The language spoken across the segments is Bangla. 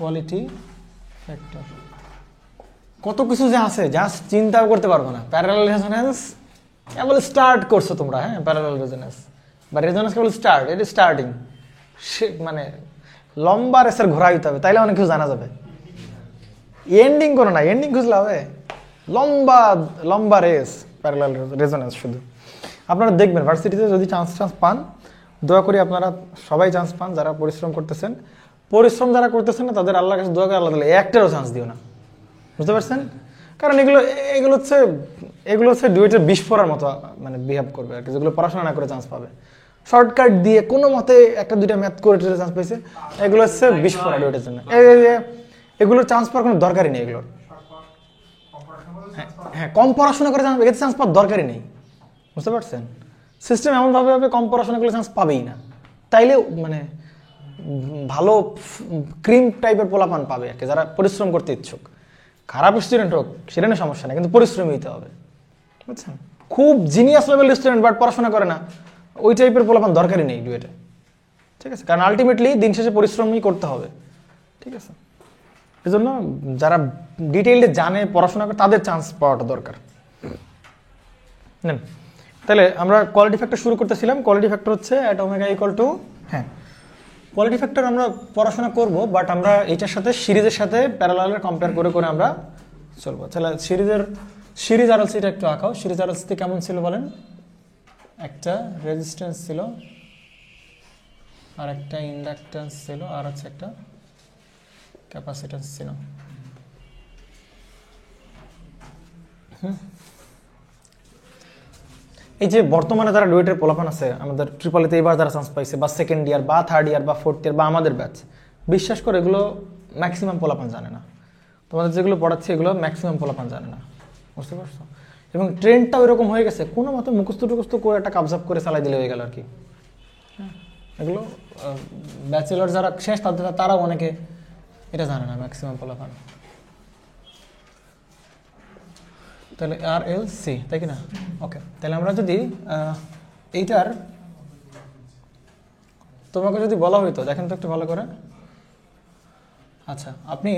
Quality factor. কত কিছু যে আছে জাস্ট চিন্তাও করতে পারবো না। প্যারালাল রেজোনেন্স কেবল স্টার্ট করছো তোমরা, হ্যাঁ প্যারালাল রেজোনেন্স বা রেজোনেন্স কেবল স্টার্ট, এটা স্টার্টিং, মানে লম্বা রেসের ঘোরা হইতে হবে, তাইলে অনেক কিছু জানা যাবে। এন্ডিং করো না, এন্ডিং খুঁজলে হবে? লম্বা লম্বা রেস প্যারালাল রেজোনেন্স। শুধু আপনারা দেখবেন ভার্সিটিতে যদি চান্স পান, দোয়া করি আপনারা সবাই চান্স পান যারা পরিশ্রম করতেছেন। পরিশ্রম যারা করতেছেন না তাদের আল্লাহর কাছে দোয়া করে আল্লাহ তাআলা একটারও চান্স দিও না, বুঝতে পারছেন? কারণ এগুলো হচ্ছে ডুয়েটের বিস্ফোরার মতো মানে বিহেভ করবে আর কি, যেগুলো পড়াশোনা না করে চান্স পাবে, শর্টকাট দিয়ে কোনো মতে একটা দুইটা ম্যাথ করে চান্স পাইছে, এগুলো হচ্ছে বিস্ফোরা ডুয়েটের জন্য। এগুলোর চান্স পাওয়ার কোনো দরকারই নেই এগুলোর। হ্যাঁ কম পড়াশোনা করে এতে চান্স পাওয়ার দরকারই নেই, বুঝতে পারছেন? সিস্টেম এমনভাবে হবে কম পড়াশোনা করলে চান্স পাবেই না, তাইলে মানে ভালো ক্রিম টাইপের পোলাপান পাবে আর কি, যারা পরিশ্রম করতে ইচ্ছুক। খারাপ স্টুডেন্ট হোক সেটা নিয়ে সমস্যা নেই, কিন্তু পরিশ্রমী হতে হবে, বুঝছেন? খুব জিনিয়াস লেভেল স্টুডেন্ট বাট পড়াশোনা করে না, ওই টাইপের পোলাপান দরকারই নেই ডুয়েটে, ঠিক আছে? কারণ আলটিমেটলি দিন শেষে পরিশ্রমই করতে হবে, ঠিক আছে? এই জন্য যারা ডিটেইলডে জানে পড়াশোনা করে তাদের চান্স পাওয়াটা দরকার। নেন তাহলে আমরা কোয়ালিটি ফ্যাক্টর শুরু করতেছিলাম। কোয়ালিটি ফ্যাক্টর হচ্ছে অ্যাট ওমেগা ইকুয়াল টু, হ্যাঁ কোয়ালিটি ফ্যাক্টর আমরা পড়াশোনা করব, বাট আমরা এইটার সাথে সিরিজের সাথে প্যারালালের কম্পেয়ার করে করে আমরা চলবো। তাহলে সিরিজ আরএলসিটা একটু আঁকাও। সিরিজ আরএলসিতে কেমন ছিল বলেন? একটা রেজিস্ট্যান্স ছিল, আর একটা ইন্ডাকট্যান্স ছিল, আর হচ্ছে একটা ক্যাপাসিট্যান্স ছিল। এই যে বর্তমানে যারা ডুয়েটের পোলাপান আছে আমাদের ট্রিপলিতে এবার যারা চান্স পাইছে, বা সেকেন্ড ইয়ার বা থার্ড ইয়ার বা ফোর্থ ইয়ার বা আমাদের ব্যাচ, বিশ্বাস করে এগুলো ম্যাক্সিমাম পোলাপান জানে না। তোমাদের যেগুলো পড়াচ্ছে এগুলো ম্যাক্সিমাম পোলাপান জানে না, বুঝতে পারছো? এবং ট্রেন্ডটাও এরকম হয়ে গেছে, কোনো মতো মুখস্থ টুখস্থ করে একটা কাবজাব করে চালাই দিলে হয়ে গেল আর কি। এগুলো ব্যাচেলর যারা শেষ তারাও অনেকে এটা জানে না, ম্যাক্সিমাম পোলাপান। তাহলে আর এল সি, তাই কি না? ওকে, তাহলে আমরা যদি এইটার তোমাকে যদি বলা হইতো, দেখেন তো একটু ভালো করে। আচ্ছা আপনি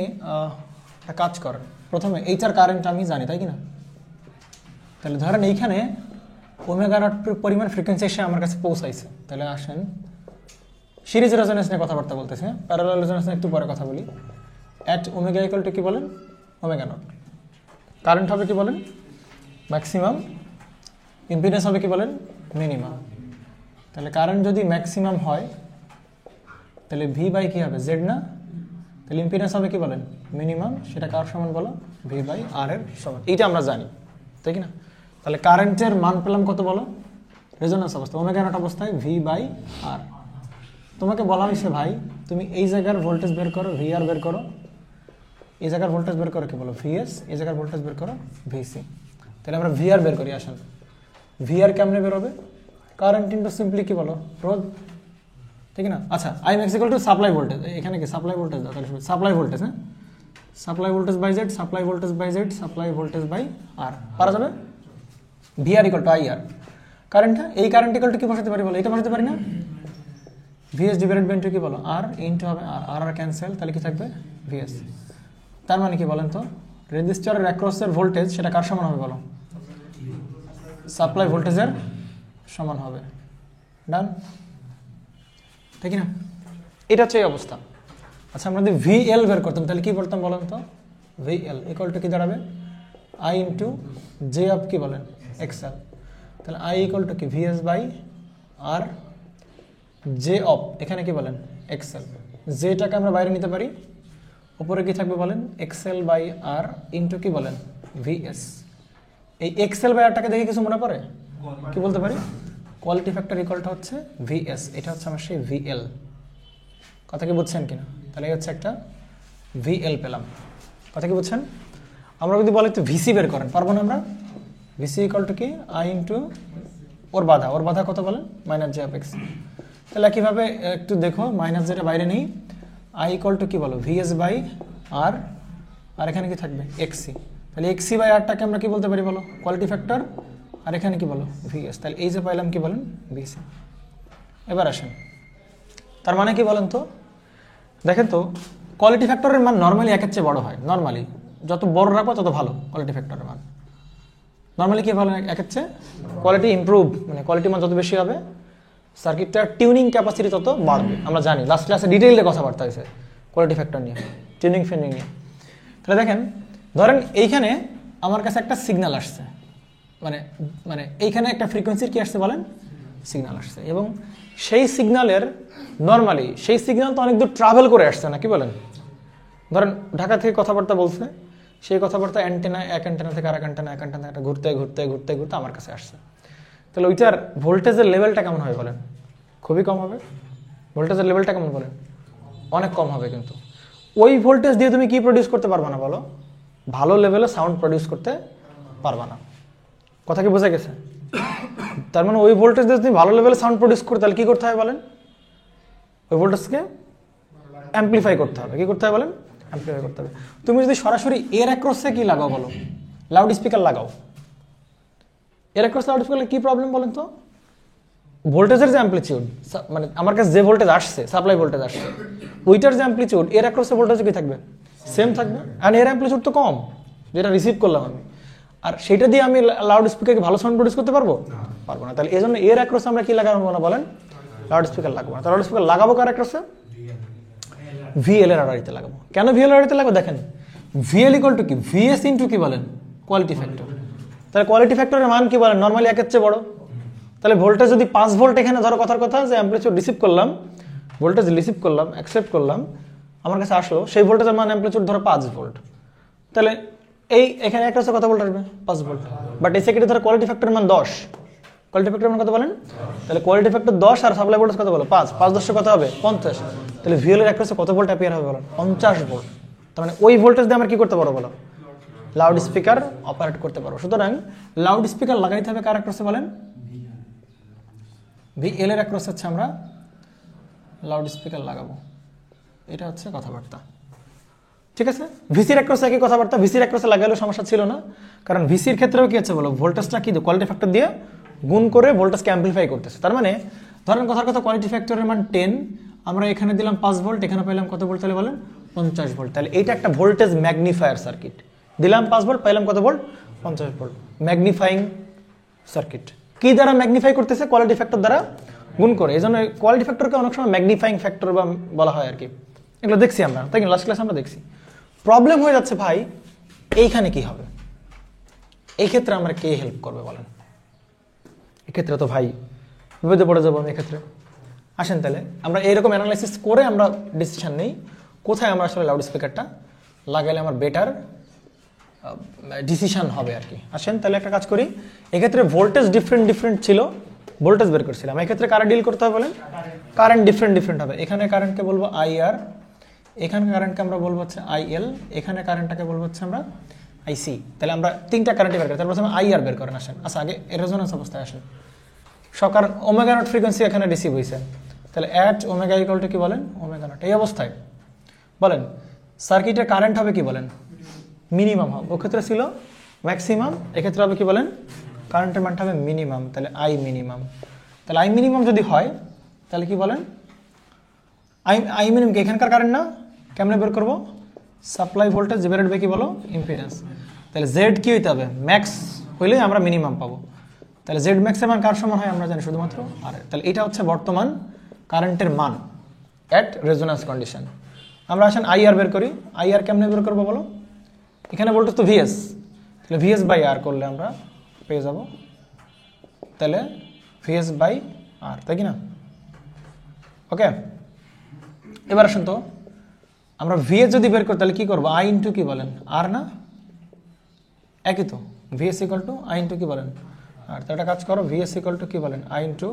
একটা কাজ করেন, প্রথমে এইটার কারেন্ট আমি জানি, তাই কি না? তাহলে ধরেন এইখানে ওমেগা নট পরিমাণ ফ্রিকোয়েন্সি এসে আমার কাছে পৌঁছাইছে। তাহলে আসেন সিরিজ রেজোনেন্স নিয়ে কথাবার্তা বলতেছে, প্যারালাল রেজোনেন্স নিয়ে একটু পরে কথা বলি। অ্যাট ওমেগা ইকুয়াল টু কি বলেন? Omega not. কারেন্ট হবে কি বলেন? ম্যাক্সিমাম। ইম্পিডেন্স হবে কি বলেন? মিনিমাম। তাহলে কারেন্ট যদি ম্যাক্সিমাম হয় তাহলে ভি বাই কি হবে? জেড না? তাহলে ইম্পিডেন্স হবে কি বলেন? মিনিমাম। সেটা কার সমান বলো? ভি বাই আর এর সমান। এইটা আমরা জানি, তাই কি না? তাহলে কারেন্টের মান পেলাম কত বলো? রেজোন্যান্স অবস্থা ওমেগা নট অবস্থায় ভি বাই আর। তোমাকে বলা হয়েছে ভাই তুমি এই জায়গার ভোল্টেজ বের করো, ভি আর বের করো, এই জায়গার ভোল্টেজ বের করো কি বলো? ভিএস। এই জায়গার ভোল্টেজ বের করো ভিসি। তাহলে আমরা ভি আর বের করি। আসেন ভি আর কেমনে বের হবে? কারেন্ট ইনটু সিম্পলি কি বলো? রোধ, ঠিক না? আচ্ছা I M equal to supply voltage. এখানে কি সাপ্লাই ভোল্টেজ দাও? তাহলে সাপ্লাই ভোল্টেজ, হ্যাঁ supply voltage by Z, supply voltage by Z, supply voltage by R. পারা যাবে? V R equal to I R. কারেন্টটা এই কারেন্ট ইকুয়াল টু কি বসাতে পারি বলো? এটা বসাতে পারি না? ভিএস ডিভাইডেড বাই ইনটু কি বলো? আর ইনটু হবে আর, আর আর ক্যান্সেল, তাহলে কি থাকবে? ভিএস। তার মানে কি বলেন তো? রেজিস্টারের অ্যাক্রসের ভোল্টেজ সেটা কার সমান হবে বলো? সাপ্লাই ভোল্টেজের সমান হবে। ডান, ঠিক না? এটা হচ্ছে এই অবস্থা। আচ্ছা আমরা যদি ভিএল বের করতাম তাহলে কি করতাম বলেন তো? ভিএল ইকুয়াল টু কি দাঁড়াবে? আই ইন্টু জে অফ কি বলেন? এক্সএল। তাহলে আই ইকুয়াল টু কি? VS by R J of এখানে কি বলেন? এক্সএল। জেটাকে আমরা বাইরে নিতে পারি, উপরে কি থাকবে বলেন? এক্সএল বাই আর ইন্টু কি বলেন? ভিএস। এই এক্সএল বাই আরটাকে দেখে কিছু মনে পড়ে? কি বলতে পারি? কোয়ালিটি ফ্যাক্টর ইকুয়ালটা হচ্ছে ভিএস, এটা হচ্ছে আমার সেই ভিএল। কথা কি বুঝছেন কিনা? তাহলে এই হচ্ছে একটা ভিএল পেলাম। কথা কি বুঝছেন? আমরা যদি বলি তো ভিসি বের করেন, পারবো না আমরা? ভিসি ইকুয়াল টু কি? আই ইন্টু ওর বাধা, ওর বাধা কত বলেন? Minus J of x. তাহলে একইভাবে একটু দেখো মাইনাস যেটা বাইরে নেই, আই ইকুয়াল টু কি বলো? ভিএস বাই আর, আর এখানে কি থাকবে? এক্সি। তাহলে এক্সি বাই আরটাকে আমরা কি বলতে পারি বলো? Quality factor. আর এখানে কি বলো? ভিএস। তাহলে এই যে পাইলাম কি বলেন? ভিসি। এবার আসেন তার মানে কি বলেন তো? দেখেন তো কোয়ালিটি ফ্যাক্টরের মান নর্মালি একের চেয়ে বড় হয়, নর্মালি যত বড় রাখবো তত ভালো কোয়ালিটি ফ্যাক্টরের মান। নর্মালি কি ভালো একের চেয়ে কোয়ালিটি ইমপ্রুভ, মানে কোয়ালিটির মান যত বেশি হবে সার্কিটটার টিউনিং ক্যাপাসিটি তত বাড়বে। আমরা জানি লাস্ট ক্লাসে ডিটেইলে কথাবার্তা হয়েছে কোয়ালিটি ফ্যাক্টর নিয়ে, টিউনিং ফিউনিং নিয়ে। তাহলে দেখেন ধরেন এইখানে আমার কাছে একটা সিগন্যাল আসছে, মানে মানে এইখানে একটা ফ্রিকোয়েন্সির কি আসছে বলেন, সিগন্যাল আসছে, এবং সেই সিগন্যালের নর্মালি সেই সিগন্যাল তো অনেক দূর ট্রাভেল করে আসছে না, কি বলেন? ধরেন ঢাকা থেকে কথাবার্তা বলছে, সেই কথাবার্তা অ্যান্টেনা এক অ্যান্টেনা থেকে আরেক অ্যান্টেনা এক অ্যান্টেনা একটা ঘুরতে ঘুরতে ঘুরতে ঘুরতে আমার কাছে আসছে। তাহলে ওইটার ভোল্টেজের লেভেলটা কেমন হবে বলেন? খুবই কম হবে। ভোল্টেজের লেভেলটা কেমন বলেন? অনেক কম হবে। কিন্তু ওই ভোল্টেজ দিয়ে তুমি কি প্রডিউস করতে পারবা না বলো? ভালো লেভেলে সাউন্ড প্রডিউস করতে পারবা না। কথা কি বোঝা গেছে? তার মানে ওই ভোল্টেজ দিয়ে তুমি ভালো লেভেলে সাউন্ড প্রডিউস করতে তাহলে কি করতে হবে বলেন? ওই ভোল্টেজকে অ্যাম্পলিফাই করতে হবে। কি করতে হবে বলেন? অ্যাম্পলিফাই করতে হবে। তুমি যদি সরাসরি এর অ্যাক্রসে কি লাগাও বলো, লাউড স্পিকার লাগাও, এর অ্যাক্রস লাউড স্পিকারে কি প্রবলেম বলেন তো? ভোল্টেজের যে অ্যাম্পলিটিউড, মানে আমার কাছে যে ভোল্টেজ আসছে, সাপ্লাই ভোল্টেজ আসছে, ওইটার যে অ্যাম্পলিটিউড এর অ্যাক্রসে ভোল্টেজ কি থাকবে? সেম থাকবে। আর এর অ্যাম্পলিটিউড তো কম, যেটা রিসিভ করলাম আমি, আর সেটা দিয়ে আমি লাউড স্পিকারকে ভালো সাউন্ড প্রডিউস করতে পারবো? পারবো না। তাহলে এই জন্য এর অ্যাক্রসে আমরা কি লাগাবো না বলেন? লাউড স্পিকার লাগাবো না। লাউড স্পিকার লাগাবো কার অ্যাক্রসে? ভিএল এর আড়াইতে লাগাবো। কেন ভিএল এর আড়াইতে লাগাবো? দেখেন ভিএল ইকুয়াল টু কি? ভিএস ইন্টু কি বলেন? Quality factor. তাহলে কোয়ালিটি ফ্যাক্টরের মান কি বলেন? নর্মালি একের চেয়ে বড়। তাহলে ভোল্টেজ যদি 5 ভোল্ট, এখানে ধরো কথার কথা যে অ্যাম্পলিটিউড রিসিভ করলাম, ভোল্টেজ রিসিভ করলাম, অ্যাকসেপ্ট করলাম, আমার কাছে আসলো, সেই ভোল্টেজের মান অ্যাম্পলিটিউড ধরো 5 ভোল্ট। তাহলে এই এখানে একটা হচ্ছে কত ভোল্ট আসবে? 5 ভোল্ট। বাট এই সেকেন্ডে ধরো কোয়ালিটি ফ্যাক্টরের মান 10। কোয়ালিটি ফ্যাক্টরের মান কত বলেন? তাহলে কোয়ালিটি ফ্যাক্টর 10 আর সাপ্লাই ভোল্টেজ কত বলো? 5। 5 10 কত হবে? 50। তাহলে ভিএল এর অ্যাক্রসে কত ভোল্ট অ্যাপিয়ার হবে বলেন? 50 ভোল্ট। তার মানে ওই ভোল্টেজ দিয়ে আমরা কি করতে পারবো বলো? লাউড স্পিকার অপারেট করতে পারবো। সুতরাং লাউড স্পিকার লাগাইতে হবে কার অ্যাক্রসে বলেন? ভিএল এর অ্যাক্রসে হচ্ছে আমরা লাউড স্পিকার লাগাবো। এটা হচ্ছে কথাবার্তা, ঠিক আছে? ভিসির অ্যাক্রসে একই কথাবার্তা। ভিসির অ্যাক্রসে লাগালেও সমস্যা ছিল না, কারণ ভিসির ক্ষেত্রেও কি হচ্ছে বলো? ভোল্টেজটা কি কোয়ালিটি ফ্যাক্টর দিয়ে গুণ করে ভোল্টেজকে অ্যাম্পলিফাই করতেছে। তার মানে ধরেন কথার কথা কোয়ালিটি ফ্যাক্টরের মান 10, আমরা এখানে দিলাম 5 ভোল্ট, এখানে পাইলাম কত ভোল্ট তাহলে বলেন? 50 ভোল্ট। তাহলে এইটা একটা ভোল্টেজ ম্যাগনিফায়ার সার্কিট। দিলাম 5 ভোল্ট, পাইলাম কত ভোল্ট? 50 ভোল্ট। Magnifying circuit. কি দ্বারা ম্যাগনিফাই করতেছে? কোয়ালিটি ফ্যাক্টর দ্বারা গুণ করে। এই জন্য কোয়ালিটি ফ্যাক্টরকে অনেক সময় ম্যাগনিফাইং ফ্যাক্টর বা বলা হয় আর কি। এগুলো দেখছি আমরা, তাই লাস্ট ক্লাসে আমরা দেখছি। প্রবলেম হয়ে যাচ্ছে ভাই, এইখানে কি হবে? এই ক্ষেত্রে আমরা কে হেল্প করবে বলেন? এক্ষেত্রে তো ভাই বিপদে পড়ে যাবো আমি এক্ষেত্রে। আসেন তাহলে আমরা এইরকম অ্যানালাইসিস করে আমরা ডিসিশন নেই কোথায় আমরা আসলে লাউড স্পিকারটা লাগাইলে আমার বেটার ডিসিশন হবে আর কি। আসেন তাহলে একটা কাজ করি। এক্ষেত্রে ভোল্টেজ ডিফারেন্ট ছিল, ভোল্টেজ বের করছিলাম। এক্ষেত্রে কারা ডিল করতে হবে বলেন? কারেন্ট ডিফারেন্ট হবে। এখানে কারেন্টকে বলবো আইআর, এখানে কারেন্টকে আমরা বলবো হচ্ছে আইএল, এখানে কারেন্টটাকে বলবো হচ্ছে আমরা আইসি। তাহলে আমরা তিনটা কারেন্ট বের করি। তারপর প্রথমে আইআর বের করেন। আসেন, আচ্ছা আগে রেজোন্যান্স অবস্থায় আসেন। সকার ওমেগা নট ফ্রিকোয়েন্সি এখানে রিসিভ হয়েছে, তাহলে অ্যাট ওমেগা ইকুয়াল টু কি বলেন? Omega not. এই অবস্থায় বলেন সার্কিটের কারেন্ট হবে কি বলেন? মিনিমাম হবে। ওক্ষেত্রে ছিল ম্যাক্সিমাম, এক্ষেত্রে হবে কি বলেন? কারেন্টের মানটা হবে মিনিমাম। তাহলে আই মিনিমাম। তাহলে আই মিনিমাম যদি হয় তাহলে কি বলেন? আই মিনিমাম কি এখানকার কারেন্ট না? কেমনে বের করবো? সাপ্লাই ভোল্টেজ ডিভাইডেড বাই কি বলো? ইম্পিডেন্স। তাহলে জেড কি হইতে হবে? ম্যাক্স হইলে আমরা মিনিমাম পাবো। তাহলে জেড ম্যাক্সের মান কার সমান হয় আমরা জানি? শুধুমাত্র আর। তাহলে এটা হচ্ছে বর্তমান কারেন্টের মান অ্যাট রেজোন্যান্স কন্ডিশন। আমরা আসেন আইআর বের করি। আইআর কেমনে বের করবো বলো? এখানে ভোল্টেজ তো ভিএস, তাহলে ভিএস বাই আর করলে আমরা পেয়ে যাব তাহলে ভিএস বাই আর, তাই কি না? ওকে, এবার আসেন তো আমরা ভিএস যদি বের করি তাহলে কি করবো? আই ইন্টু কি বলেন? আর না? একই তো। VS equal to I into কি বলেন? আর। তো একটা কাজ করো, ভিএস ইকুয়াল টু কি বলেন? আই ইন্টু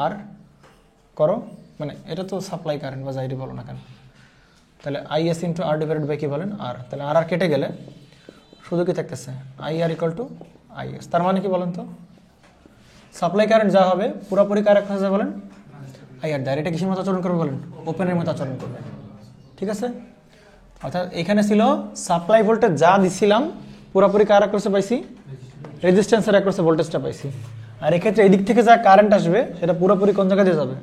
আর করো, মানে এটা তো সাপ্লাই কারেন্ট বা যাইটি বলো না কেন। তাহলে IS into R divided by কি বলেন? আর। তাহলে আর আর কেটে গেলে শুধু কি থাকতেছে? I R equal to IS. তার মানে কি বলেন তো? সাপ্লাই কারেন্ট যা হবে পুরোপুরি কারেক্ট হয়ে যাবে বলেন? I R. ডাইরেক্ট কিসের মতো আচরণ করবে বলেন? ওপেনের মতো আচরণ করবে, ঠিক আছে? অর্থাৎ এখানে ছিল সাপ্লাই ভোল্টেজ যা দিছিলাম পুরোপুরি কার অ্যাক্রসে পাইছি? রেজিস্ট্যান্সের অ্যাক্রসে ভোল্টেজটা পাইছি। আর এক্ষেত্রে এদিক থেকে যা কারেন্ট আসবে সেটা পুরোপুরি কোন জায়গায় দিয়ে যাবে?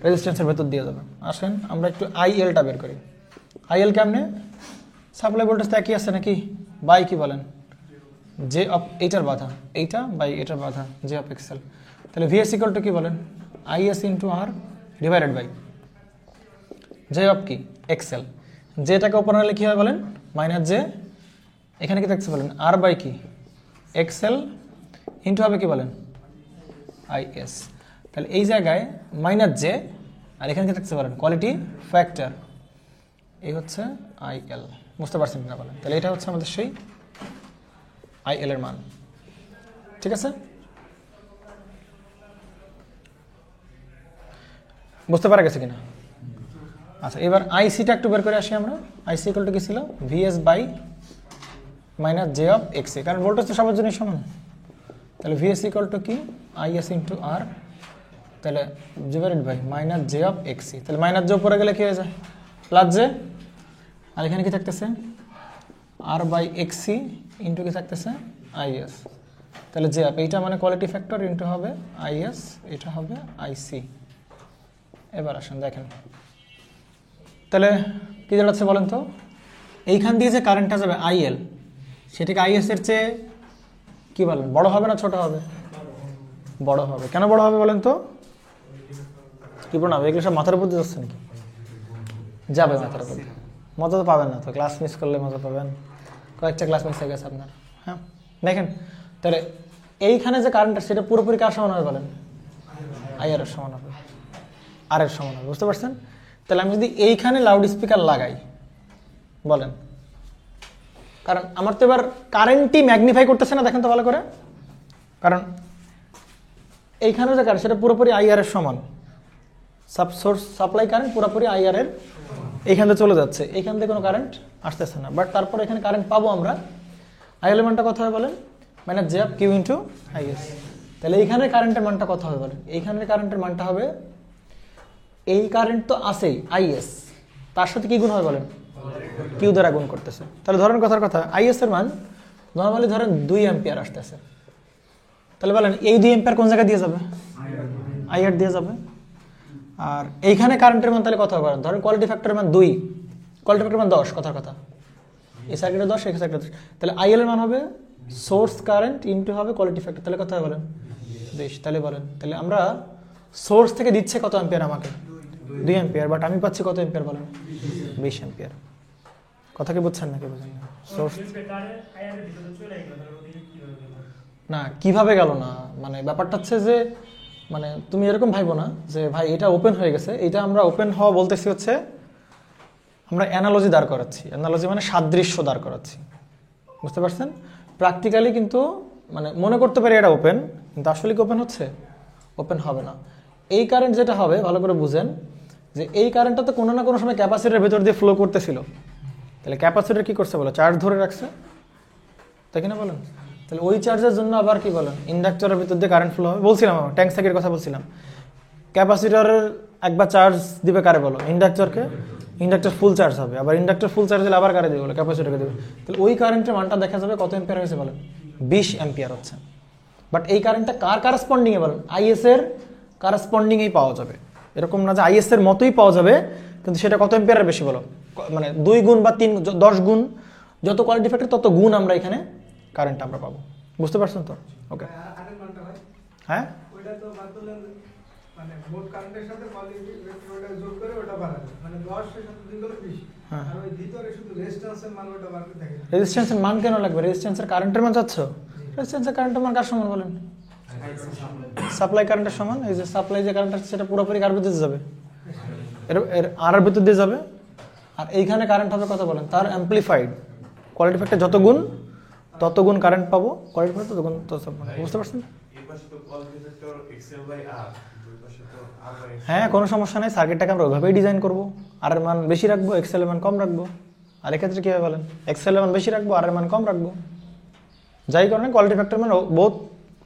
রেজিস্ট্যান্সের ভেতর দিয়ে যাবে। আসেন আমরা একটু আইএলটা বের করি। আইএল কেমনে, সাপ্লাই ভোল্টেজ তো একই আছে নাকি, বাই কি বলেন জে অফ এইটার বাধা, এইটা বাই এটার বাধা জে অফ এক্সেল। তাহলে ভিএস ইকুয়াল টু কি বলেন IS into R divided by J of কি এক্সেল। যেটাকে ওপর আনলে কি হয় বলেন মাইনাস জে, এখানে কি থাকছে বলেন আর বাই কি এক্সেল ইন্টু হবে কি বলেন আইএস। তাহলে এই জায়গায় মাইনাস জে আর এখানে কি থাকছে বলেন কোয়ালিটি ফ্যাক্টর, এই হচ্ছে আইএল। বুঝতে পারছেন কিনা বলেন। তাহলে এটা হচ্ছে আমাদের সেই আইএল এর মান, ঠিক আছে? বুঝতে পারা গেছে কিনা? আচ্ছা, এবার আইসিটা একটু বের করে আসি আমরা। আইসি ইকুয়াল টু কি ছিল VS by minus J of X A, কারণ ভোল্টেজ তো সবার জন্যই সমান। তাহলে ভিএস ইকুয়াল টু কি আইএস ইন্টু আর, তাহলে divided by minus J of X C. তাহলে মাইনাস জে উপরে গেলে কি হয়ে যায় প্লাস জে, আর এখানে কি থাকতেছে আর বাই এক্স সি ইন্টু কি থাকতেছে আইএস। তাহলে জে অফ এইটা মানে কোয়ালিটি ফ্যাক্টর ইন্টু হবে আইএস, এটা হবে আইসি। এবার আসেন দেখেন, তাহলে কী দাঁড়াচ্ছে বলেন তো, এইখান দিয়ে যে কারেন্টটা যাবে আইএল, সেটাকে আইএস এর চেয়ে কী বলেন বড় হবে না ছোট হবে? বড় হবে। কেন বড় হবে বলেন তো? কি প্রণাম, এগুলো সব মাথার উপর দিয়ে যাচ্ছে নাকি? যাবে মাথার উপর, মজা তো পাবেন না তো, ক্লাস মিস করলে মজা পাবেন। কয়েকটা ক্লাস মিস হয়ে গেছে আপনার। হ্যাঁ দেখেন, তাহলে এইখানে যে কারেন্টটা সেটা পুরোপুরি কার সমান হবে বলেন? আইআর এর সমান হবে, আর এর সমান হবে। বুঝতে পারছেন? তাহলে আমি যদি এইখানে লাউড স্পিকার লাগাই বলেন, কারণ আমার তো এবার কারেন্টই ম্যাগনিফাই করতেছে না, দেখেন তো ভালো করে। কারণ এইখানে যে কারেন্ট সেটা পুরোপুরি আইআর এর সমান, সোর্স সাপ্লাই কারেন্ট পুরোপুরি আইআর এর এইখান থেকে চলে যাচ্ছে, এইখান থেকে কোনো কারেন্ট আসতেছে না। বাট তারপর এখানে কারেন্ট পাবো আমরা। আইএল মানটা কত হবে বলেন? Minus J of Q into IS. তাহলে এইখানে কারেন্টের মানটা কত হবে বলেন? এইখানের কারেন্টের মানটা হবে, এই কারেন্ট তো আছেই আইএস, তার সাথে কি গুণ হবে বলেন? কিউ দ্বারা গুণ করতেছে। তাহলে ধরেন কথার কথা আইএস এর মান নর্মালি ধরেন 2 অ্যাম্পিয়ার আসতেছে, তাহলে বলেন এই 2 অ্যাম্পিয়ার কোন জায়গায় দিয়ে যাবে? আইআর দিয়ে যাবে। আর এইখানে কারেন্টের মান তাহলে কত হবে? ধরেন কোয়ালিটি ফ্যাক্টরের মান 2, কোয়ালিটি ফ্যাক্টরের মান 10, কথার কথা এই সার্কিটে 10, এই সার্কিটে 10। তাহলে আইএল এর মান হবে সোর্স কারেন্ট ইনটু হবে কোয়ালিটি ফ্যাক্টর, তাহলে কত হবে বলেন? 20। তাহলে বলেন, তাহলে আমরা সোর্স থেকে দিচ্ছে কত অ্যাম্পিয়ার আমাকে? 2 অ্যাম্পিয়ার, বাট আমি পাচ্ছি কত অ্যাম্পিয়ার বলেন? 20 অ্যাম্পিয়ার। কথা কি বুঝছেন নাকি বুঝেন না? সোর্স না কিভাবে গেল না, মানে ব্যাপারটা হচ্ছে যে মানে তুমি এরকম ভাইবো না যে ভাই এটা ওপেন হয়ে গেছে, এটা আমরা ওপেন হওয়া বলতেছি হচ্ছে আমরা অ্যানালজি দাঁড় করাচ্ছি, অ্যানালজি মানে সাদৃশ্য দাঁড় করাচ্ছি। বুঝতে পারছেন? প্র্যাকটিক্যালি কিন্তু মানে মনে করতে পারি এটা ওপেন, কিন্তু আসলে কি ওপেন হচ্ছে? ওপেন হবে না। এই কারেন্ট যেটা হবে ভালো করে বুঝেন যে এই কারেন্টটা তো কোনো না কোনো সময় ক্যাপাসিটরের ভেতর দিয়ে ফ্লো করতেছিল, তাহলে ক্যাপাসিটর কি করছে বলো? চার্জ ধরে রাখছে, তাই কিনা বলেন? তাহলে ওই চার্জের জন্য আবার কি বলেন ইন্ডাক্টরের ভিতর দিয়ে কারেন্ট ফ্লো হবে। বলছিলাম আমার ট্যাঙ্ক সার্কিটের কথা বলছিলাম, ক্যাপাসিটরের একবার চার্জ দিবে কারে বলো? ইন্ডাক্টরকে। ইন্ডাক্টর ফুল চার্জ হবে, আবার ইন্ডাক্টর ফুল চার্জ দিলে আবার কারে দেবে বলো? ক্যাপাসিটরকে দেবে। তাহলে ওই কারেন্টের মানটা দেখা যাবে কত অ্যাম্পিয়ার হয়েছে বলেন? 20 অ্যাম্পিয়ার হচ্ছে। বাট এই কারেন্টটা কার কারেসপন্ডিং এ বলেন? আইএস এর কারেসপন্ডিং এই পাওয়া যাবে। এরকম না যে আইএস এর মতোই পাওয়া যাবে, কিন্তু সেটা কত অ্যাম্পিয়ারের বেশি বলো? মানে 2 গুণ বা 3, 10 গুণ, যত কোয়ালিটি ফ্যাক্টর তত গুণ আমরা এখানে কারেন্ট আমরা পাবো। বুঝতে পারছেন তো? ওকে। হ্যাঁ ওইটা তো বাদলে মানে মোট কারেন্টের সাথে কোয়ালিটি ফ্যাক্টরটা যোগ করে ওটা বাড়াবে, মানে 10 এর সাথে 2 করে 20। আর ওই ভিতরে শুধু রেজিস্ট্যান্সের মান ওটা বাড়তে থাকে। রেজিস্ট্যান্সের মান কেন লাগবে? রেজিস্ট্যান্সের কারেন্টের মান চাচ্ছো? রেজিস্ট্যান্সের কারেন্টের মান কার সমান বলেন? সাপ্লাই কারেন্টের সমান। এই যে সাপ্লাই যে কারেন্ট আছে সেটা পুরোপুরি কার ভিতর দিয়ে যাবে? এর আর এর ভিতর দিয়ে যাবে। আর এইখানে কারেন্ট হবে কত বলেন? তার অ্যাম্পলিফাইড কোয়ালিটি ফ্যাক্টর যত গুণ তত গুণ কারেন্ট পাবো, কোয়ালিটি ফ্যাক্টর তত গুণ তত। বুঝতে পারছেন? হ্যাঁ কোনো সমস্যা নেই, সার্কিটটাকে আমরা ওইভাবেই ডিজাইন করবো। আর এর মান বেশি রাখবো, এক্সেল এর মান কম রাখবো। আর এক্ষেত্রে কী হবে বলেন? এক্সেল এর মান বেশি রাখবো, আর এর মান কম রাখবো। যাই কারণে কোয়ালিটি ফ্যাক্টর মান বহুত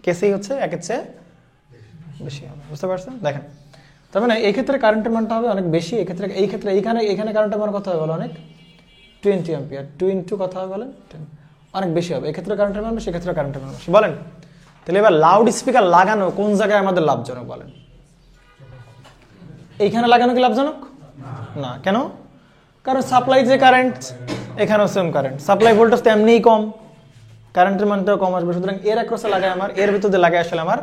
কেসেই হচ্ছে একের চেয়ে বেশি হবে। বুঝতে পারছেন? দেখেন, তার মানে এই ক্ষেত্রে কারেন্টের মানটা হবে অনেক বেশি। এক্ষেত্রে এই ক্ষেত্রে এইখানে কারেন্টের মান কত হবে বলো? অনেক 20 অ্যাম্পিয়ার। 2 ইন্টু কথা হবে বলেন 10, অনেক বেশি হবে। এক্ষেত্রে কারেন্টের মান বেশি, এক্ষেত্রে কারেন্টের মান বেশি। বলেন তাহলে এবার লাউড স্পিকার লাগানো কোন জায়গায় আমাদের লাভজনক বলেন? এইখানে লাগানো কি লাভজনক না? কেন? কারণ সাপ্লাই যে কারেন্ট, এখানেও সেম কারেন্ট, সাপ্লাই ভোল্টেজ তো এমনিই কম, কারেন্টের মানটাও কম আসবে, সুতরাং এর অ্যাক্রসে লাগায় আমার, এর ভিতরে লাগায় আসলে আমার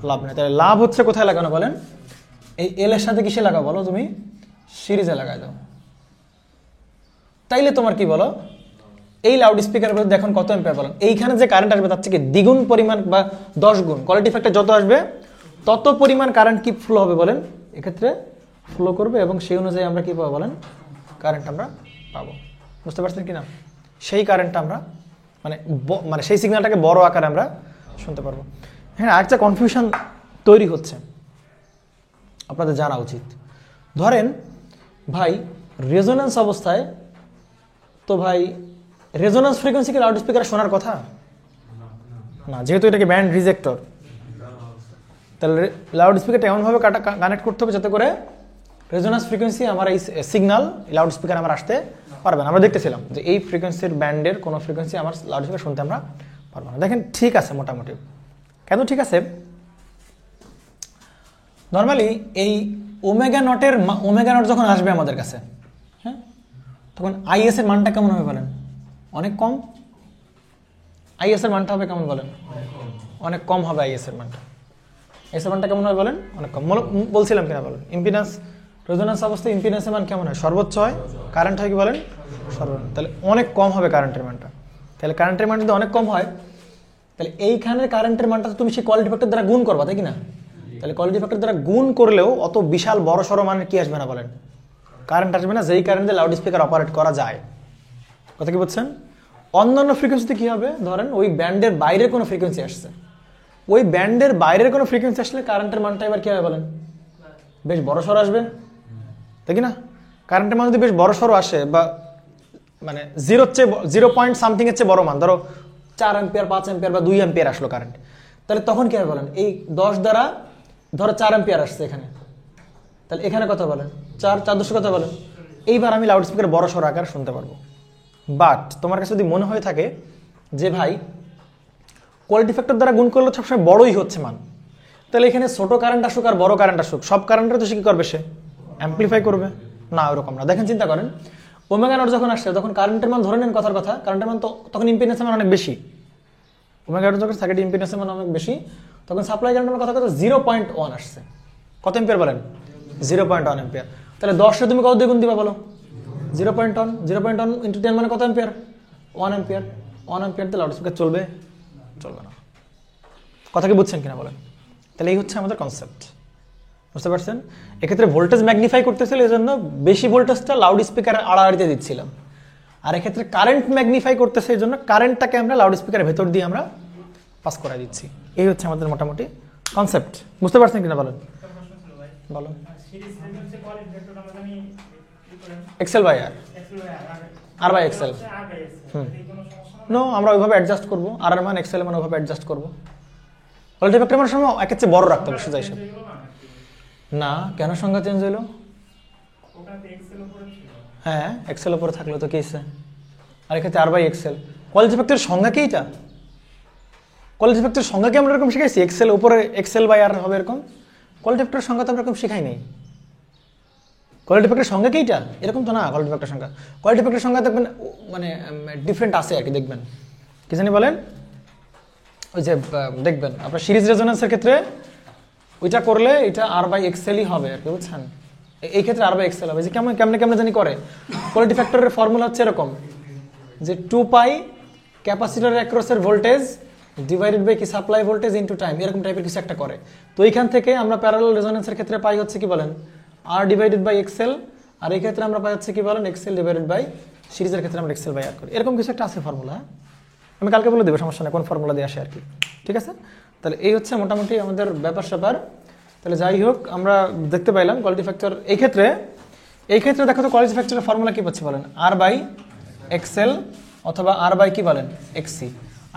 লাভ নেই। তাহলে লাভ হচ্ছে কোথায় লাগানো বলেন? এই এল এর সাথে কিসে লাগাও বলো? তুমি সিরিজে লাগাই দাও। তাইলে তোমার কি বলো, এই লাউড স্পিকারের মধ্যে দেখুন কত অ্যাম্পিয়ার বলেন, এইখানে যে কারেন্ট আসবে তার থেকে দ্বিগুণ পরিমাণ বা 10 গুণ কোয়ালিটি ফ্যাক্টর যত আসবে তত পরিমাণ কারেন্ট কি ফ্লো হবে বলেন? এক্ষেত্রে ফ্লো করবে এবং সেই অনুযায়ী আমরা কি পাবো বলেন? কারেন্ট আমরা পাবো। বুঝতে পারছেন কিনা? সেই কারেন্টটা আমরা মানে সেই সিগন্যালটাকে বড় আকারে আমরা শুনতে পারবো। হ্যাঁ, আরেকটা কনফিউশন তৈরি হচ্ছে, আপনাদের জানা উচিত। ধরেন ভাই রেজোন্যান্স অবস্থায়, তো ভাই রেজোন্যান্স ফ্রিকোয়েন্সি কি লাউড স্পিকারে শোনার কথা না, যেহেতু এটাকে ব্যান্ড রিজেক্টর, তাহলে লাউড স্পিকারটা এমনভাবে কানেক্ট করতে হবে যাতে করে রেজোন্যান্স ফ্রিকোয়েন্সি আমার এই সিগন্যাল লাউড স্পিকার আমার আসতে পারবে না। আমরা দেখতেছিলাম যে এই ফ্রিকোয়েন্সির ব্যান্ডের কোনো ফ্রিকোয়েন্সি আমার লাউড স্পিকার শুনতে আমরা পারবো না। দেখেন ঠিক আছে মোটামুটি, কেন ঠিক আছে? নর্মালি এই ওমেগা নট যখন আসবে আমাদের কাছে, হ্যাঁ, তখন আইএস এর মানটা কেমন হবে বলেন? অনেক কম। আইএস এর মানটা হবে কেমন বলেন? অনেক কম হবে আইএস এর মানটা। আইএস এর মানটা কেমন হবে বলেন? অনেক কম। বলছিলাম কিনা বলেন? ইম্পিডেন্স, রেজোন্যান্স অবস্থায় ইম্পিডেন্সের মান কেমন হয়? সর্বোচ্চ হয়। কারেন্ট হয় কি বলেন? সর্বনিম্ন। তাহলে অনেক কম হবে কারেন্টের মানটা। তাহলে কারেন্টের মান যদি অনেক কম হয়, তাহলে এইখানের কারেন্টের মানটা তুমি সেই কোয়ালিটি ফ্যাক্টর দ্বারা গুণ করবা, তাই কি না? তাহলে কোয়ালিটি ফ্যাক্টর দ্বারা গুণ করলেও অত বিশাল বড় সড়ো মানের কি আসবে না বলেন? কারেন্ট আসবে না, যেই কারেন্টে লাউড স্পিকার অপারেট করা যায়। কথা কি বুঝছেন? অন্যান্য ফ্রিকোয়েন্সিতে কি হবে? ধরেন ওই ব্যান্ডের বাইরের কোনো ফ্রিকোয়েন্সি আসছে, ওই ব্যান্ডের বাইরের কোনো ফ্রিকোয়েন্সি আসলে কারেন্টের মানটা এবার কি হবে বলেন? বেশ বড় সড়ো আসবে, তাই কি না? কারেন্টের মান যদি বেশ বড় সড়ো আসে, বা মানে 0 পয়েন্ট সামথিং এর চেয়ে বড় মান, ধরো 4 অ্যাম্পিয়ার, 5 অ্যাম্পিয়ার বা 2 অ্যাম্পিয়ার আসলো কারেন্ট, তাহলে তখন কি হবে বলেন? এই 10 দ্বারা ধরো 4 অ্যাম্পিয়ার আসছে এখানে, তাহলে এখানে কত বলেন? 4 কত বলেন? এইবার আমি লাউড স্পিকার বড় সড়ো আকারে শুনতে পারবো। বাট তোমার কাছে যদি মনে হয়ে থাকে যে ভাই কোয়ালিটি ফ্যাক্টর দ্বারা গুণ করলে সবসময় বড়ই হচ্ছে মান, তাহলে এখানে ছোট কারেন্ট আসুক আর বড় কারেন্ট আসুক, সব কারেন্টের তো সে কি করবে? সে অ্যাম্পলিফাই করবে না, ওরকম না। দেখেন চিন্তা করেন, ওমেগা নট যখন আসছে তখন কারেন্টের মান ধরে নেন, কথার কথা, কারেন্টের মান তো তখন ইম্পিডেন্সের মান অনেক বেশি। ওমেগা নট যখন সার্কিট ইম্পিডেন্সের মান অনেক বেশি, তখন সাপ্লাই কারেন্টের কথা 0.1 আসছে। কত এম্পিয়ার বলেন? 0.1 এম্পিয়ার। তাহলে 10 তুমি কত দ্বিগুণ দিবা বলো? 0.1 ইন্টু 10 মানে কত এম্পিয়ার? 1 এম্পিয়ার। 1 এম্পিয়ার দিয়ে লাউড স্পিকার চলবে? চলবে না। কথা কি বুঝছেন কিনা বলেন? তাহলে এই হচ্ছে আমাদের কনসেপ্ট। বুঝতে পারছেন? এক্ষেত্রে ভোল্টেজ ম্যাগনিফাই করতেছিল, এই জন্য বেশি ভোল্টেজটা লাউড স্পিকারের আড়াআড়িতে দিচ্ছিলাম, আর এক্ষেত্রে কারেন্ট ম্যাগনিফাই করতেছে, এই জন্য কারেন্টটাকে আমরা লাউড স্পিকারের ভেতর দিয়ে আমরা পাস করা দিচ্ছি। এই হচ্ছে আমাদের মোটামুটি কনসেপ্ট। বুঝতে পারছেন কিনা বলেন? বলুন। XL by R, R by XL. No, আমরা ওইভাবে অ্যাডজাস্ট করবো, আর এর মান এক্সেল এর মান ওইভাবে অ্যাডজাস্ট করবো। কোয়ালিটি ফ্যাক্টর মান সময় একের চেয়ে বড় রাখতে হবে সোজা হিসাব। না, কেন সংখ্যা চেঞ্জ হইলো? হ্যাঁ, এক্সেল উপরে থাকলে তো কি হয়েছে? আর এক্ষেত্রে আর বাই এক্সেল। কোয়ালিটি ফ্যাক্টরের সংজ্ঞা কি এটা? কোয়ালিটি ফ্যাক্টরের সংজ্ঞা কি আমরা এরকম শিখাইছি? এক্সেল উপরে এক্সেল বাই আর হবে এরকম? কোয়ালিটি ফ্যাক্টরের সংজ্ঞা তো আমরা এরকম শিখাই নাই। কোয়ালিটি ফ্যাক্টরের সংজ্ঞা কি এটা? এরকম তো না। কোয়ালিটি ফ্যাক্টরের সংজ্ঞা, কোয়ালিটি ফ্যাক্টরের সংজ্ঞা দেখবেন মানে ডিফারেন্ট আছে আর কি, দেখবেন কি জানি বলেন, ওই যে দেখবেন আপনার সিরিজ রেজোন্যান্সের ক্ষেত্রে ওইটা করলে এটা আর বাই এক্সেলই হবে আর কি, বুঝছেন? এই ক্ষেত্রে আর বাই এক্সেল হবে। যে কেমনে জানি করে, কোয়ালিটি ফ্যাক্টরের ফর্মুলা হচ্ছে এরকম যে 2 পাই ক্যাপাসিটরের অ্যাক্রসের ভোল্টেজ ডিভাইডেড বাই কি সাপ্লাই ভোল্টেজ ইনটু টাইম, এরকম টাইপের কিছু একটা করে। তো এইখান থেকে আমরা প্যারালাল রেজোন্যান্সের ক্ষেত্রে পাই হচ্ছে কি বলেন? আর ডিভাইডেড বাই এক্সেল, আর এই ক্ষেত্রে আমরা পাই হচ্ছে কি বলেন? এক্সেল ডিভাইডেড বাই, সিরিজের ক্ষেত্রে আমরা এক্সেল বাই আর করি। এরকম কিছু একটা আছে ফর্মুলা, আমি কালকে বলে দেবো, সমস্যা নেই, কোন ফর্মুলা দিয়ে আসে আর কি। ঠিক আছে? তাহলে এই হচ্ছে মোটামুটি আমাদের ব্যাপার স্যাপার। তাহলে যাই হোক, আমরা দেখতে পাইলাম কোয়ালিটি ফ্যাক্টর এই ক্ষেত্রে দেখো তো কোয়ালিটি ফ্যাক্টরের ফর্মুলা কি পাচ্ছি বলেন? আর বাই এক্সেল অথবা আর বাই কি বলেন? এক্সসি।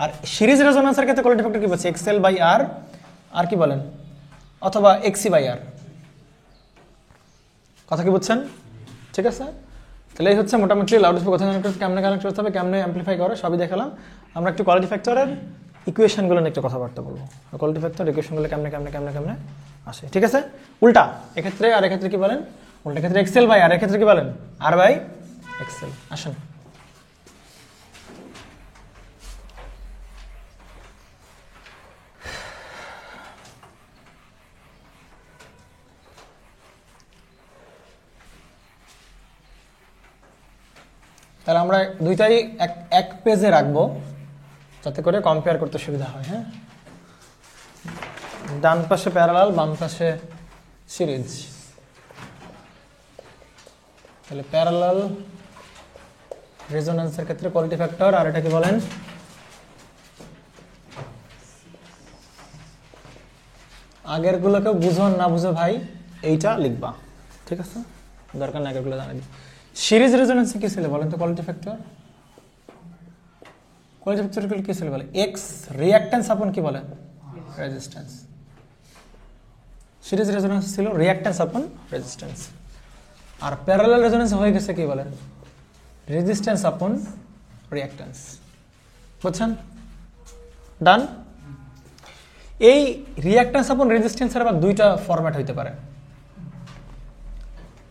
আর সিরিজ রেজোন্যান্সের ক্ষেত্রে কোয়ালিটি ফ্যাক্টর কি পাচ্ছি? এক্সেল বাই আর, আর কি বলেন? অথবা এক্সসি বাই আর। কথা কি বুঝছেন? ঠিক আছে? তাহলে এই হচ্ছে মোটামুটি লাউড স্পিকার কোথায় কানেক্ট, কেমনে কানেক্ট করতে হবে, কেমনে অ্যাম্পলিফাই করে, সবই দেখালাম। আমরা একটু কোয়ালিটি ফ্যাক্টরের ইকুয়েশনগুলো নিয়ে একটু কথাবার্তা বলবো। কোয়ালিটি ফ্যাক্টর ইকুয়েশনগুলো কেমনে আসে। ঠিক আছে? উল্টা এক্ষেত্রে, আর এক্ষেত্রে কি বলেন? উল্টা ক্ষেত্রে এক্সেল বাই আর, এক্ষেত্রে কি বলেন? R by Excel. আসেন তাহলে আমরা দুইটাই এক পেজে রাখবো যাতে করে কম্পেয়ার করতে সুবিধা হয়। হ্যাঁ, ডান পাশে প্যারালাল, বাম পাশে সিরিজ। তাহলে প্যারালাল রেজোন্যান্সের ক্ষেত্রে কোয়ালিটি ফ্যাক্টর, আর এটা কি বলেন? আগের গুলোকে বুঝো না বুঝো ভাই এইটা লিখবা, ঠিক আছে? দরকার না আগেরগুলো জানাবি। সিরিজ রেজোন্যান্সে কি ছিল বলেন তো কোয়ালিটি ফ্যাক্টর? কোয়ালিটি ফ্যাক্টর কি ছিল বলে? এক্স রিঅ্যাকট্যান্স আপন কি বলে? রেজিস্ট্যান্স। সিরিজ রেজোন্যান্স ছিল রিঅ্যাকট্যান্স আপন রেজিস্ট্যান্স। আর প্যারালাল রেজোন্যান্স হয়ে গেছে কি বলেন? রেজিস্ট্যান্স আপন রিঅ্যাকট্যান্স। বুঝছেন? ডান। এই রিঅ্যাকট্যান্স আপন রেজিস্ট্যান্সের আবার দুইটা ফরম্যাট হইতে পারে।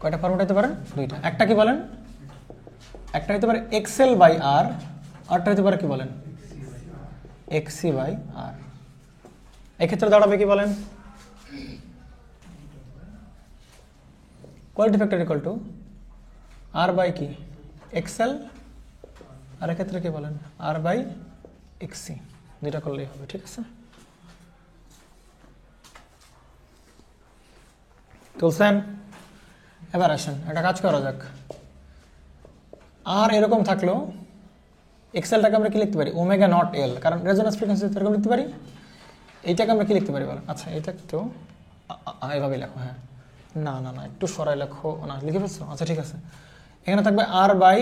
কয়টা ফরম্যাট হইতে পারে? দুইটা। একটা কি বলেন? একটা হইতে পারে এক্সএল বাই আর, আরটা হইতে পারে কি বলেন? XC by R. এক্ষেত্রে দাঁড়াবে কি বলেন? Quality factor equal to R by কি? এক্সএল, আর এক্ষেত্রে কি বলেন? R by XC. দুইটা করলেই হবে, ঠিক আছে? তুলছেন? এবার আসেন একটা কাজ করা যাক। আর এরকম থাকলো, এক্সেলটাকে আমরা কি লিখতে পারি? ওমেগা নট এল, কারণ রেজোন্যান্স ফ্রিকোয়েন্সি এরকম লিখতে পারি। এইটাকে আমরা কি লিখতে পারি বলেন? আচ্ছা এটা একটু এভাবে লেখো। হ্যাঁ, না না না একটু সরাই লেখো না, লিখে ফেলছো? আচ্ছা ঠিক আছে। এখানে থাকবে আর বাই,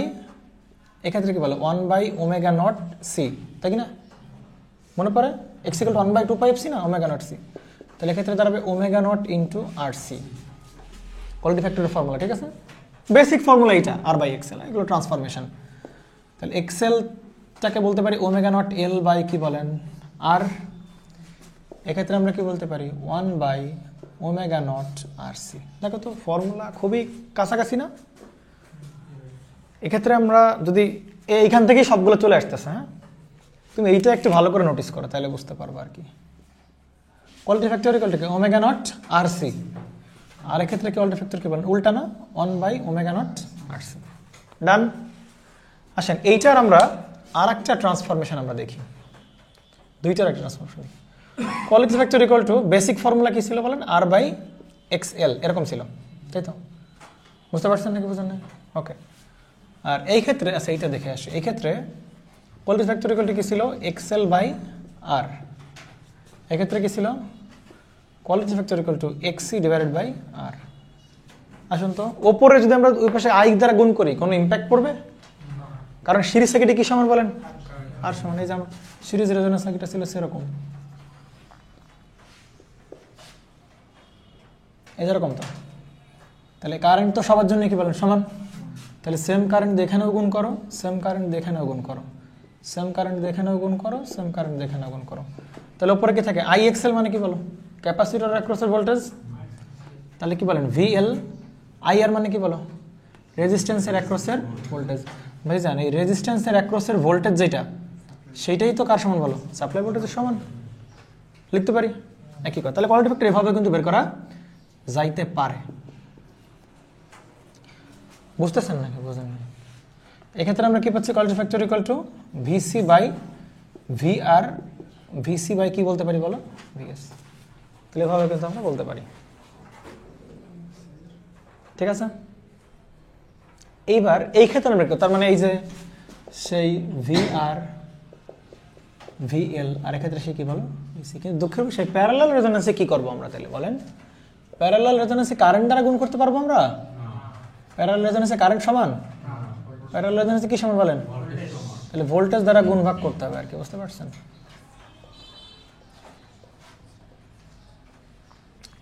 এক্ষেত্রে কি বলে? 1 বাই ওমেগা নট সি, তাই কি না? মনে পড়ে X equal to 1 by 2 pi C না, ওমেগা নট সি। তাহলে এক্ষেত্রে দাঁড়াবে omega naught into R C, quality ফ্যাক্টরের ফর্মুলা, ঠিক আছে? বেসিক ফর্মুলা এইটা, আর বাই এক্সেল, এগুলো ট্রান্সফরমেশন। তাহলে এক্সেলটাকে বলতে পারি ওমেগা নট এল বাই কি বলেন? আর। এক্ষেত্রে আমরা কি বলতে পারি? 1 by omega not R C. দেখো তো ফর্মুলা খুবই কাছাকাছি না? এক্ষেত্রে আমরা যদি এইখান থেকেই সবগুলো চলে আসতেছে, হ্যাঁ, তুমি এইটা একটু ভালো করে নোটিস করো তাহলে বুঝতে পারবো আর কি। Quality factor equal to omega not R C, আর এক্ষেত্রে কোয়ালিটি ফ্যাক্টর কি বলেন? উল্টা না, 1 by omega not R C. Done. আসেন এইটার আমরা আর একটা ট্রান্সফরমেশন আমরা দেখি, দুইটার একটা ট্রান্সফরমেশন দেখি। Quality factor equal two basic formula কি ছিল বলেন? আর বাই এক্স এল, এরকম ছিল, তাই তো? বুঝতে পারছেন নাকি বুঝেন না? ওকে। আর এই ক্ষেত্রে আচ্ছা এইটা দেখে আসি। এই ক্ষেত্রে কোয়ালিটি ফ্যাক্টর ইকুয়াল টু কি ছিল? X L by R. এক্ষেত্রে কি ছিল? Quality factor equal to XC divided by R. আসুন তো ওপরে যদি আমরা ওই পাশে আই দ্বারা গুণ করি কোনো ইম্প্যাক্ট পড়বে? কারণ সিরিজ সার্কিটে কি সমান বলেন? আর সমান। এই যে আমার সিরিজ রেজোন্যান্স সার্কিটটা ছিল সেরকম, এই যেরকম তো। তাহলে কারেন্ট তো সবার জন্য কি বলেন? সমান। তাহলে সেম কারেন্ট দেখানেও গুণ করো, সেম কারেন্ট দেখানেও গুণ করো, সেম কারেন্ট দেখানেও গুণ করো, সেম কারেন্ট দেখানেও গুণ করো। তাহলে উপরে কি থাকে? আই এক্সেল মানে কি বলো? ক্যাপাসিটর অ্যাক্রসের ভোল্টেজ। তাহলে কি বলেন? ভিএল। আই আর মানে কি বলো? রেজিস্ট্যান্সের অ্যাক্রসের ভোল্টেজ। ভাই জান এই রেজিস্ট্যান্সের অ্যাক্রসের ভোল্টেজ যেটা, সেইটাই তো কার সমান বলো? সাপ্লাই ভোল্টেজের সমান। লিখতে পারি একই কথা। তাহলে কোয়ালিটি ফ্যাক্টর এভাবে কিন্তু বের করা যাইতে পারে। বুঝতেছেন নাকি বুঝেন না? এক্ষেত্রে আমরা কি পাচ্ছি? Quality factor equal to VC by V R. VC by কি বলতে পারি বলো? ভিএস। তাহলে এভাবে কিন্তু আমরা বলতে পারি, ঠিক আছে? এইবার এই ক্ষেত্রে আমরা তার মানে এই যে সেই ভি আর ভিএল, আর এক্ষেত্রে সে কি বলো? ভিসি। কিন্তু দুঃখের বিষয় প্যারালাল রেজোন্যান্সে কি করবো আমরা তাহলে বলেন? প্যারালাল রেজোন্যান্সে কারেন্ট দ্বারা গুণ করতে পারবো আমরা? প্যারালাল রেজোন্যান্সে কারেন্ট সমান? প্যারালাল রেজোন্যান্সে কি সমান বলেন? তাহলে ভোল্টেজ দ্বারা গুণ ভাগ করতে হবে আর কি। বুঝতে পারছেন?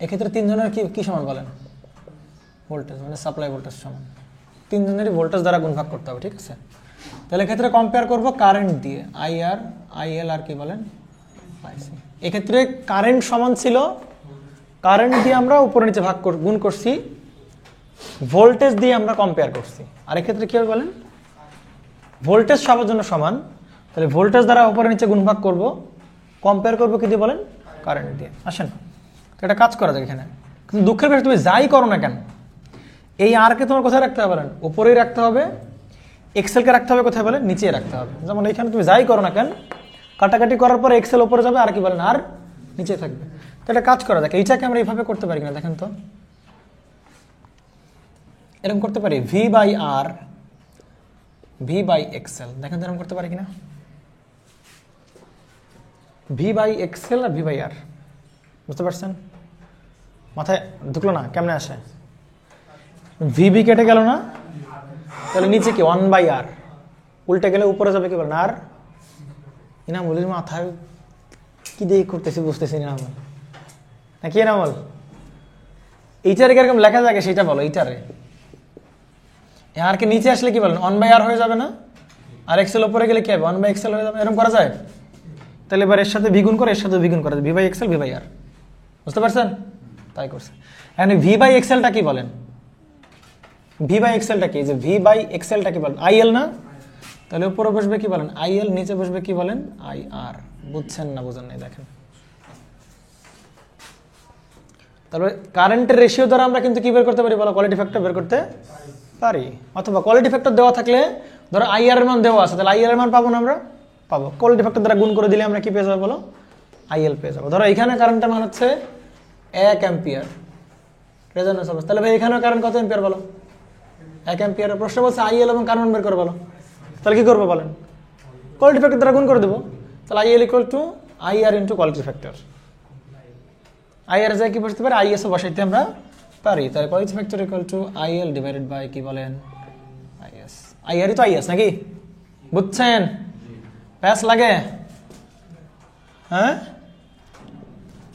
এক্ষেত্রে তিনজনের কি সমান বলেন? ভোল্টেজ মানে সাপ্লাই ভোল্টেজ সমান। তিনজনেরই ভোল্টেজ দ্বারা গুণ ভাগ করতে হবে, ঠিক আছে? তাহলে এক্ষেত্রে কম্পেয়ার করবো কারেন্ট দিয়ে, আই আর আইএল আর কি বলেন? আইসি। এক্ষেত্রে কারেন্ট সমান ছিল, কারেন্ট দিয়ে আমরা উপরে নিচে ভাগ গুণ করছি, ভোল্টেজ দিয়ে আমরা কম্পেয়ার করছি। আর এক্ষেত্রে কি হবে বলেন, ভোল্টেজ সবার জন্য সমান, তাহলে ভোল্টেজ দ্বারা উপরে নিচে গুণভাগ করব, কম্পেয়ার করবো কি দিয়ে বলেন, কারেন্ট দিয়ে। আসেন এটা কাজ করা যায় এখানে, কিন্তু দুঃখের বিষয় তুমি যাই করো না কেন এই আরকে তোমার কোথায় রাখতে হবে বলেন, উপরেই রাখতে হবে, এক্সেলকে রাখতে হবে কোথায় বলেন, নিচে রাখতে হবে। যেমন এখানে তুমি যাই করো না কেন কাটাকাটি করার পরে এক্সেল উপরে যাবে আর কি বলেন আর নিচে থাকবে। তো এটা কাজ করা যাক, এইটাকে আমরা এইভাবে করতে পারি কিনা দেখেন তো, এরকম করতে পারি V by R V by XL, দেখেন তো এরকম করতে পারি কিনা, ভি বাই এক্সেল আর ভি বাই আর, বুঝতে পারছেন? মাথায় ঢুকলো না? কেমনে আসে, ভিবি কেটে গেল না, তাহলে নিচে কি 1 বাই আর, উল্টে গেলে উপরে যাবে কি বলেন আর। ইনামুলের মাথায় কি দিয়ে করতেছি বুঝতেছি না নাকি ইনামুল, এইটারে কিরকম লেখা যাবে সেটা বলো। এইটারে আর কে নিচে আসলে কি বলেন 1 বাই আর হয়ে যাবে না, আর এক্সেল উপরে গেলে কি হবে 1 বাই এক্সেল হয়ে যাবে, এরকম করা যায়। তাহলে এবার এর সাথে দ্বিগুণ করে এর সাথে দ্বিগুণ করে V by XL V by R, বুঝতে পারছেন? তাই করছে। এখানে ভি বাই এক্সেলটা কি বলেন, ভি বাই এক্সেলটা কি, যে ভি বাই এক্সেলটা কি বলেন আইএল না, তাহলে উপরে বসবে কি বলেন আইএল, নিচে বসবে কি বলেন আই আর। বুঝছেন না বুঝেন নাই দেখেন। তাহলে কারেন্টের রেশিও দ্বারা আমরা কিন্তু কি বের করতে পারি বলো, কোয়ালিটি ফ্যাক্টর বের করতে পারি। অথবা কোয়ালিটি ফ্যাক্টর দেওয়া থাকলে ধরো আইআর এর মান দেওয়া আছে, তাহলে আইআর এর মান পাবো না আমরা, পাবো। কোয়ালিটি ফ্যাক্টর দ্বারা গুণ করে দিলে আমরা কি পেয়ে যাবো বলো, আইএল পেয়ে যাবো। ধরো এখানে কারেন্টের মান হচ্ছে 1 অ্যাম্পিয়ার রেজোন্যান্স অবস্থা, তাহলে ভাই এখানেও কারেন্ট কত অ্যাম্পিয়ার বলো, 1 অ্যাম্পিয়ার। প্রশ্ন বলছে আইএল এবং কারেন্ট বের করে বলো, তাহলে কি করবো বলেন, কোয়ালিটি ফ্যাক্টর দ্বারা গুণ করে দেবো। তাহলে IL equal to IR into quality factor, IR যায় কি বসতে পারে আইএসও বসাইতে আমরা পারি। তাহলে quality factor equal to IL divided by কি বলেন আইএস, আইআরই তো আইএস নাকি, বুঝছেন? প্যাস লাগে, হ্যাঁ।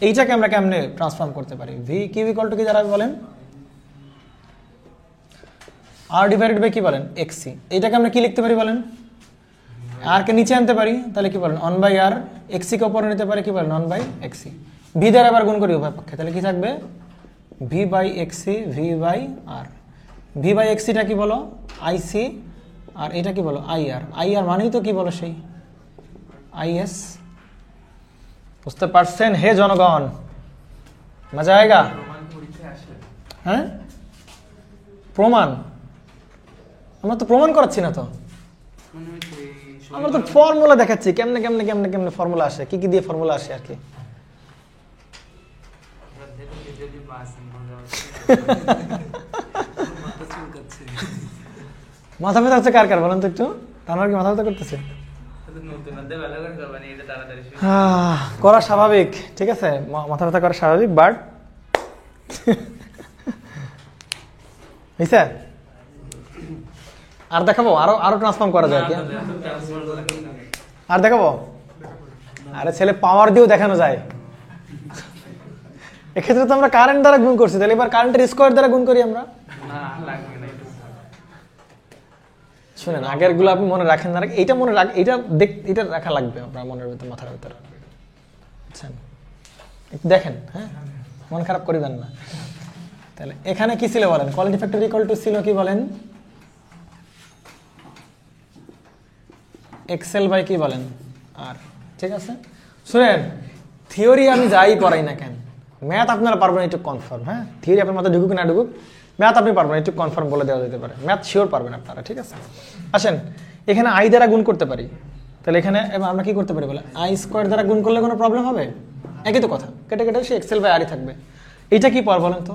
এইটাকে আমরা কেমনে ট্রান্সফর্ম করতে পারি, ভি কিউ ইকুয়াল টু কি দাঁড়াবে বলেন, আর ডিভাইডেড বাই কি বলেন এক্সি। এইটাকে আমরা কি লিখতে পারি বলেন, আর কে নিচে আনতে পারি, তাহলে কি বলেন 1 বাই আর, এক্সি কে উপরে নিতে পারি কি বলেন 1 বাই এক্সি। ভি দ্বারা আবার গুণ করি উভয় পক্ষে, তাহলে কি থাকবে V by XC V by R. V by এক্সিটা কি বলো আইসি, আর এটা কি বলো আইআর, আইআর মানেই তো কি বলো সেই আইএস। বুঝতে পারছেন হে জনগণ, মজা আয়েগা। হ্যাঁ প্রমাণ, আমরা তো প্রমাণ করাচ্ছি না তো, আমরা তো ফর্মুলা দেখাচ্ছি কেমনে কেমনে কেমনে কেমনে ফর্মুলা আসে, কি কি দিয়ে ফর্মুলা আসে আর কি। মাথা ব্যথা হচ্ছে কার কার বলেন তো একটু, আমার কি মাথা ব্যথা করতেছে? করা স্বাভাবিক, ঠিক আছে, মাথা ব্যথা করা স্বাভাবিক, বাট হয়েছে। আর দেখাবো, আরো আরো ট্রান্সফর্ম করা যায় কি, আর দেখাবো? আরে ছেলে পাওয়ার দিয়েও দেখানো যায়। এক্ষেত্রে তো আমরা কারেন্ট দ্বারা গুণ করছি, তাহলে এবার কারেন্টের স্কোয়ার দ্বারা গুণ করি আমরা। শুনেন আগের গুলো আপনি মনে রাখেন না, এইটা মনে রাখ, এইটা দেখ, এটা রাখা লাগবে আপনার মনের ভিতরে, মাথার ভিতরে, বুঝছেন? দেখেন, হ্যাঁ মন খারাপ করিবেন না। তাহলে এখানে কি ছিল বলেন, কোয়ালিটি ফ্যাক্টর ইকুয়াল টু ছিল কি বলেন এক্সেল বাই কি বলেন আর, ঠিক আছে। শুনেন থিওরি আমি যাই পড়াই না কেন, ম্যাথ আপনারা পারবেন একটু কনফার্ম, হ্যাঁ থিওরি আপনার মাথায় ঢুকুক না ঢুকুক, ম্যাথ আপনি পারবেন একটু কনফার্ম বলে দেওয়া যেতে পারে, ম্যাথ শিওর পারবেন আপনারা, ঠিক আছে। আসেন এখানে আই দ্বারা গুণ করতে পারি, তাহলে এখানে এবার আমরা কি করতে পারি বলে আই স্কোয়ার দ্বারা গুণ করলে কোনো প্রবলেম হবে? একই তো কথা, কেটে কেটে সে এক্সেল বাই আরই থাকবে। এইটা কি পাওয়ার বলেন তো,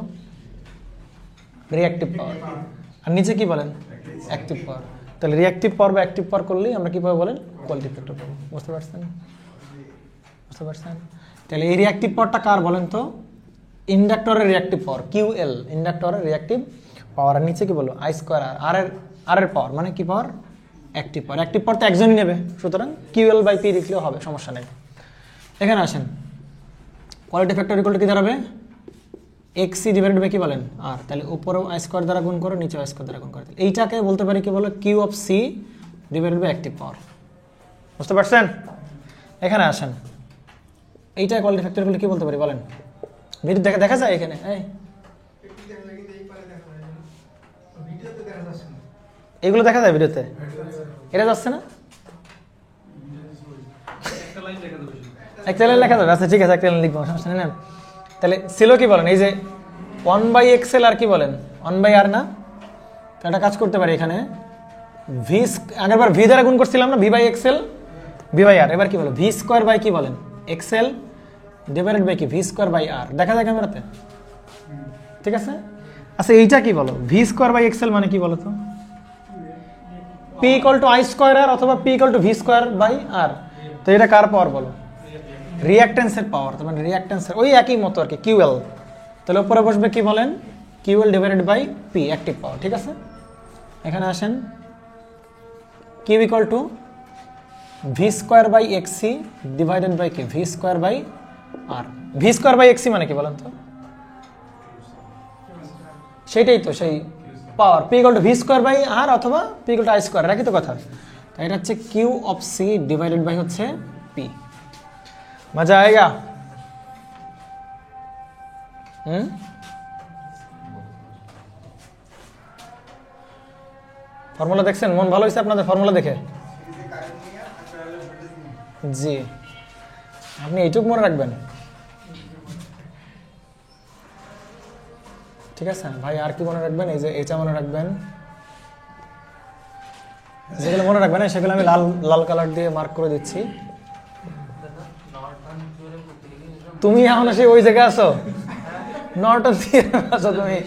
রিঅ্যাক্টিভ পাওয়ার, আর নিচে কি বলেন অ্যাক্টিভ পাওয়ার। তাহলে রিঅ্যাক্টিভ পাওয়ার বা অ্যাক্টিভ পাওয়ার করলেই আমরা কি পাবো বলেন কোয়ালিটি ফ্যাক্টর পাবো, বুঝতে পারছেন? বুঝতে পারছেন? তাহলে এই রিঅ্যাক্টিভ পাওয়ারটা কার বলেন তো, ইন্ডাক্টরের রিঅ্যাক্টিভ পাওয়ার কিউএল, ইন্ডাক্টরের রিঅ্যাক্টিভ পাওয়ার। আর নিচে কি বলো আই স্কোয়ার আর, আর এর পাওয়ার মানে কি পাওয়ার অ্যাক্টিভ পাওয়ার। অ্যাক্টিভ পাওয়ার তো একজনই নেবে, সুতরাং কিউএল বাই পি লিখলেও হবে, সমস্যা নেই। এখানে আসেন কোয়ালিটি ফ্যাক্টর ইকুয়াল টু কি দাঁড়াবে এক্সি ডিভাইডেড বাই কি বলেন আর, তাহলে উপরেও আই স্কোয়ার দ্বারা গুণ করো, নিচেও আই স্কোয়ার দ্বারা গুণ করো, এইটাকে বলতে পারি কি বলো Q of C divided by active power. বুঝতে পারছেন? এখানে আসেন এইটা কোয়ালিটি ফ্যাক্টর গুলো কি বলতে পারি বলেন, ভিডিও দেখা যায় এখানে, এই এগুলো দেখা যায় ভিডিওতে, এটা যাচ্ছে না, একটা লাইন লেখা যাবে। আচ্ছা ঠিক আছে, একটা লাইন লিখবো, সমস্যা নেই। তাহলে ছিল কি বলেন, এই যে 1/xl আর কি বলেন 1/r না, তো একটা কাজ করতে পারি এখানে ভি, আগেরবার ভি দ্বারা গুণ করছিলাম না, v/xl v/r, এবার কি বলো ভি স্কোয়ার বাই কি বলেন এক্সএল ডিভাইডেড বাই কি ভি স্কোয়ার বাই আর, দেখা যায় ক্যামেরাতে, ঠিক আছে। আচ্ছা এইটা কি বলো ভি স্কোয়ার বাই এক্সএল মানে কি বলো তো, P equal to I square R অথবা P equal to V square by R, তো এটা কার পাওয়ার বলো, রিঅ্যাকট্যান্সের পাওয়ার, তার মানে রিঅ্যাকট্যান্সের ওই একই মতো আর কি, কিউএল, তাহলে উপরে বসবে কি বলেন QL divided by P active power, ঠিক আছে। এখানে আসেন Q equal to V square by XC divided by কি V square by R, V square by XC মানে কি বলেন তো, সেইটাই তো সেই power, P equal to V square by R অথবা P equal to I square, একই তো কথা। তাই এটা হচ্ছে Q of C divided by হচ্ছে পি। মজা আয়েগা? ফর্মুলা দেখছেন, মন ভালো হয়েছে আপনাদের ফর্মুলা দেখে? জি, আপনি এইটুক মনে রাখবেন, ঠিক আছে ভাই। আর কি মনে রাখবেন, এই যে এটা মনে রাখবেন, যেগুলো মনে রাখবেন সেগুলো আমি লাল লাল কালার দিয়ে মার্ক করে দিচ্ছি। তুমি এখন সেই ওই জায়গায় আছো, নর্টন থিওরেম আছো তুমি।